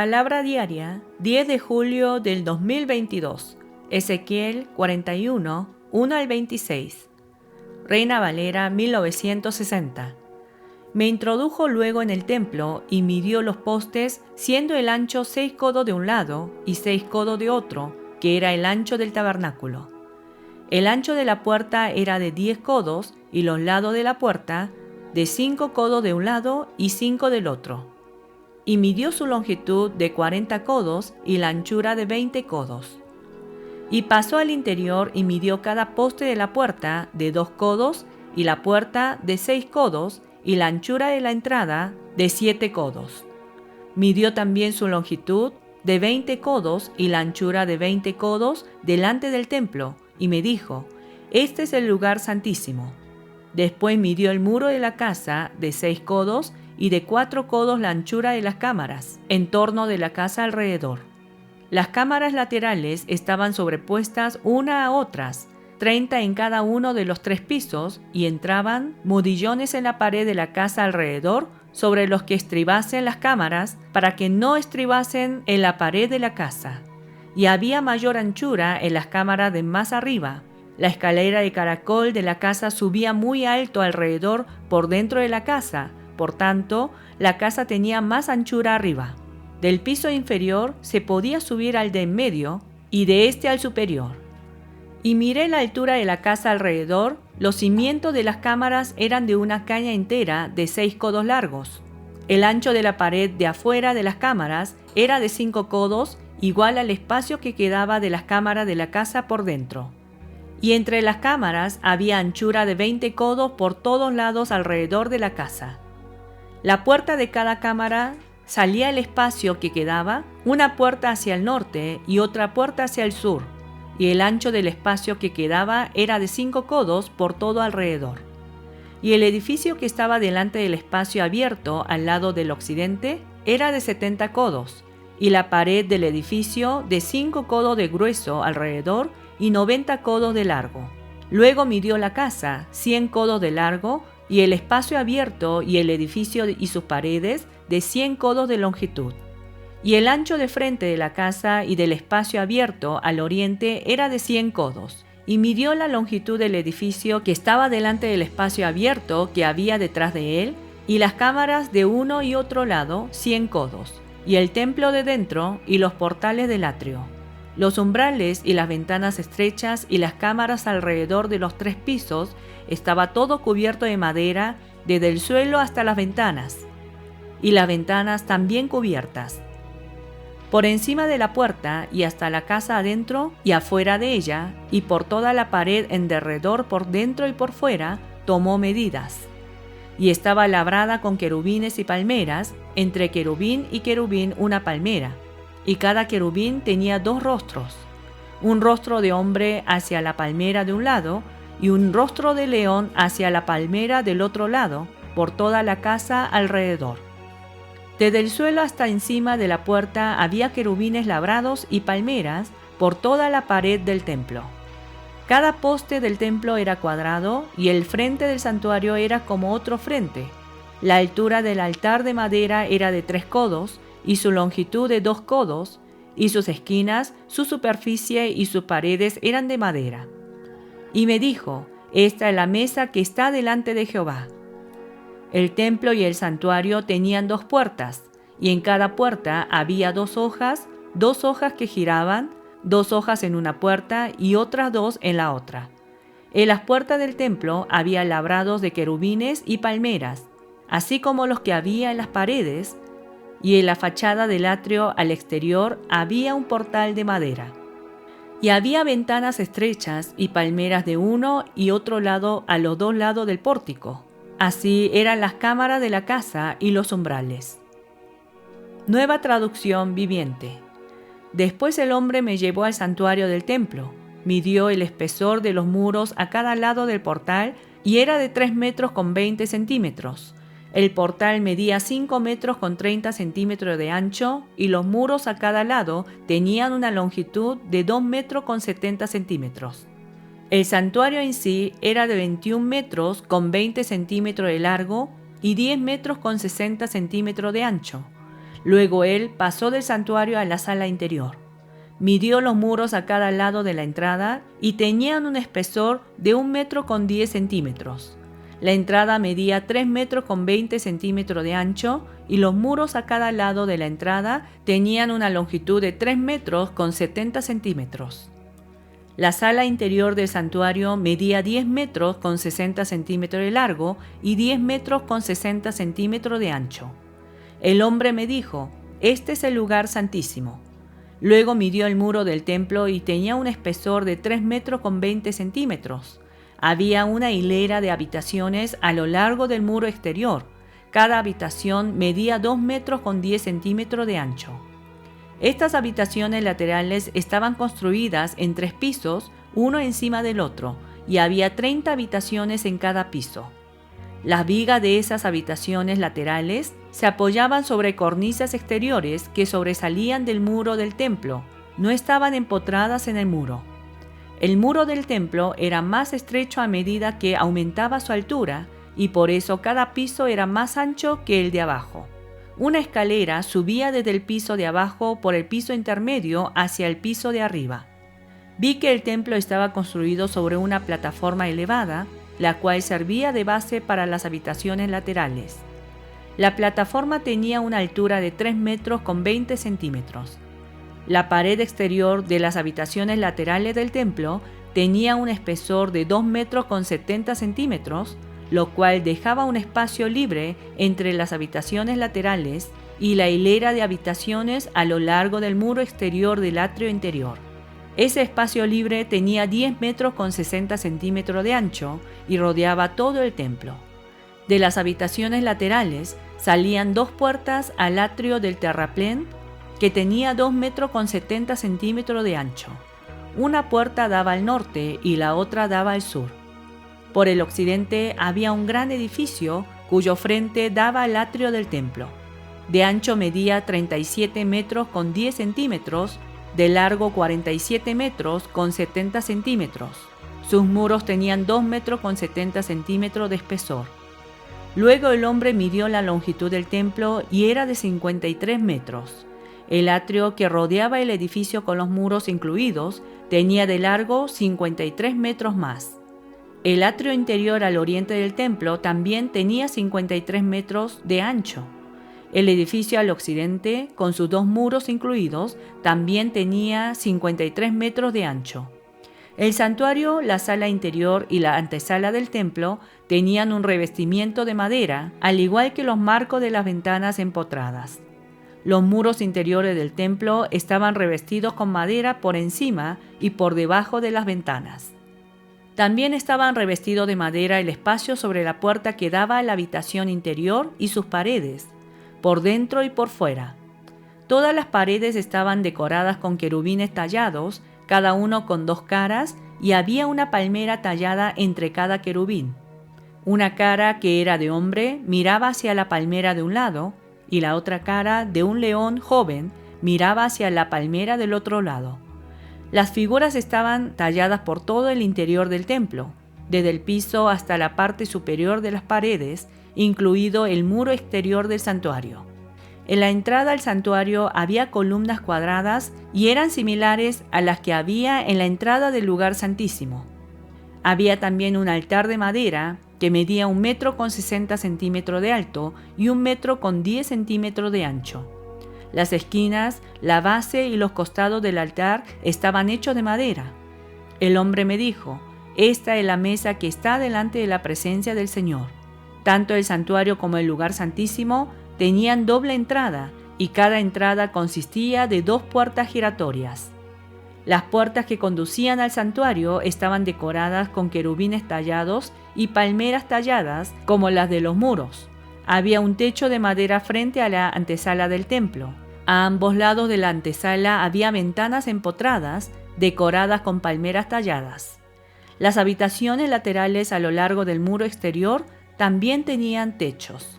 Palabra diaria, 10 de julio del 2022. Ezequiel 41, 1 al 26. Reina Valera 1960. Me introdujo luego en el templo y midió los postes, siendo el ancho 6 codos de un lado y 6 codos de otro, que era el ancho del tabernáculo. El ancho de la puerta era de 10 codos y los lados de la puerta de 5 codos de un lado y 5 del otro. Y midió su longitud de 40 codos y la anchura de 20 codos. Y pasó al interior y midió cada poste de la puerta de 2 codos y la puerta de 6 codos y la anchura de la entrada de 7 codos. Midió también su longitud de 20 codos y la anchura de 20 codos delante del templo y me dijo: este es el lugar santísimo. Después midió el muro de la casa de 6 codos y de 4 codos la anchura de las cámaras, en torno de la casa alrededor. Las cámaras laterales estaban sobrepuestas una a otras, 30 en cada uno de los 3 pisos, y entraban modillones en la pared de la casa alrededor, sobre los que estribasen las cámaras, para que no estribasen en la pared de la casa. Y había mayor anchura en las cámaras de más arriba. La escalera de caracol de la casa subía muy alto alrededor por dentro de la casa. Por tanto, la casa tenía más anchura arriba. Del piso inferior se podía subir al de en medio y de este al superior. Y miré la altura de la casa alrededor. Los cimientos de las cámaras eran de una caña entera de 6 codos largos. El ancho de la pared de afuera de las cámaras era de 5 codos, igual al espacio que quedaba de las cámaras de la casa por dentro. Y entre las cámaras había anchura de 20 codos por todos lados alrededor de la casa. La puerta de cada cámara salía el espacio que quedaba, una puerta hacia el norte y otra puerta hacia el sur, y el ancho del espacio que quedaba era de 5 codos por todo alrededor. Y el edificio que estaba delante del espacio abierto al lado del occidente era de 70 codos, y la pared del edificio de 5 codos de grueso alrededor y 90 codos de largo. Luego midió la casa, 100 codos de largo, y el espacio abierto y el edificio y sus paredes de 100 codos de longitud. Y el ancho de frente de la casa y del espacio abierto al oriente era de 100 codos. Y midió la longitud del edificio que estaba delante del espacio abierto que había detrás de él, y las cámaras de uno y otro lado 100 codos, y el templo de dentro y los portales del atrio. Los umbrales y las ventanas estrechas y las cámaras alrededor de los 3 pisos estaba todo cubierto de madera desde el suelo hasta las ventanas, y las ventanas también cubiertas. Por encima de la puerta y hasta la casa adentro y afuera de ella, y por toda la pared en derredor por dentro y por fuera, tomó medidas. Y estaba labrada con querubines y palmeras, entre querubín y querubín una palmera. Y cada querubín tenía 2 rostros, un rostro de hombre hacia la palmera de un lado y un rostro de león hacia la palmera del otro lado, por toda la casa alrededor. Desde el suelo hasta encima de la puerta había querubines labrados y palmeras por toda la pared del templo. Cada poste del templo era cuadrado y el frente del santuario era como otro frente. La altura del altar de madera era de 3 codos, y su longitud de 2 codos, y sus esquinas, su superficie y sus paredes eran de madera. Y me dijo: esta es la mesa que está delante de Jehová. El templo y el santuario tenían 2 puertas, y en cada puerta había 2 hojas que giraban, 2 hojas en una puerta y otras 2 en la otra. En las puertas del templo había labrados de querubines y palmeras, así como los que había en las paredes, y en la fachada del atrio al exterior había un portal de madera. Y había ventanas estrechas y palmeras de uno y otro lado a los 2 lados del pórtico. Así eran las cámaras de la casa y los umbrales. Nueva traducción viviente. Después el hombre me llevó al santuario del templo. Midió el espesor de los muros a cada lado del portal y era de 3 metros con 20 centímetros. El portal medía 5 metros con 30 centímetros de ancho y los muros a cada lado tenían una longitud de 2 metros con 70 centímetros. El santuario en sí era de 21 metros con 20 centímetros de largo y 10 metros con 60 centímetros de ancho. Luego él pasó del santuario a la sala interior. Midió los muros a cada lado de la entrada y tenían un espesor de 1,10 m. La entrada medía 3,20 m de ancho y los muros a cada lado de la entrada tenían una longitud de 3,70 m. La sala interior del santuario medía 10,60 m de largo y 10,60 m de ancho. El hombre me dijo: «Este es el lugar santísimo». Luego midió el muro del templo y tenía un espesor de 3,20 m. Había una hilera de habitaciones a lo largo del muro exterior. Cada habitación medía 2,10 m de ancho. Estas habitaciones laterales estaban construidas en 3 pisos, uno encima del otro, y había 30 habitaciones en cada piso. Las vigas de esas habitaciones laterales se apoyaban sobre cornisas exteriores que sobresalían del muro del templo, no estaban empotradas en el muro. El muro del templo era más estrecho a medida que aumentaba su altura, y por eso cada piso era más ancho que el de abajo. Una escalera subía desde el piso de abajo por el piso intermedio hacia el piso de arriba. Vi que el templo estaba construido sobre una plataforma elevada, la cual servía de base para las habitaciones laterales. La plataforma tenía una altura de 3,20 m. La pared exterior de las habitaciones laterales del templo tenía un espesor de 2,70 m, lo cual dejaba un espacio libre entre las habitaciones laterales y la hilera de habitaciones a lo largo del muro exterior del atrio interior. Ese espacio libre tenía 10,60 m de ancho y rodeaba todo el templo. De las habitaciones laterales salían 2 puertas al atrio del terraplén, que tenía 2,70 m de ancho. Una puerta daba al norte y la otra daba al sur. Por el occidente había un gran edificio cuyo frente daba al atrio del templo. De ancho medía 37,10 m, de largo 47,70 m. Sus muros tenían 2,70 m de espesor. Luego el hombre midió la longitud del templo y era de 53 metros. El atrio que rodeaba el edificio con los muros incluidos tenía de largo 53 metros más. El atrio interior al oriente del templo también tenía 53 metros de ancho. El edificio al occidente, con sus 2 muros incluidos, también tenía 53 metros de ancho. El santuario, la sala interior y la antesala del templo tenían un revestimiento de madera, al igual que los marcos de las ventanas empotradas. Los muros interiores del templo estaban revestidos con madera por encima y por debajo de las ventanas. También estaban revestidos de madera el espacio sobre la puerta que daba a la habitación interior y sus paredes, por dentro y por fuera. Todas las paredes estaban decoradas con querubines tallados, cada uno con 2 caras, y había una palmera tallada entre cada querubín. Una cara, que era de hombre, miraba hacia la palmera de un lado, y la otra cara, de un león joven, miraba hacia la palmera del otro lado. Las figuras estaban talladas por todo el interior del templo, desde el piso hasta la parte superior de las paredes, incluido el muro exterior del santuario. En la entrada al santuario había columnas cuadradas y eran similares a las que había en la entrada del lugar santísimo. Había también un altar de madera que medía 1,60 m de alto y 1,10 m de ancho. Las esquinas, la base y los costados del altar estaban hechos de madera. El hombre me dijo: «Esta es la mesa que está delante de la presencia del Señor». Tanto el santuario como el lugar santísimo tenían doble entrada, y cada entrada consistía de 2 puertas giratorias. Las puertas que conducían al santuario estaban decoradas con querubines tallados y palmeras talladas como las de los muros. Había un techo de madera frente a la antesala del templo. A ambos lados de la antesala había ventanas empotradas, decoradas con palmeras talladas. Las habitaciones laterales a lo largo del muro exterior también tenían techos.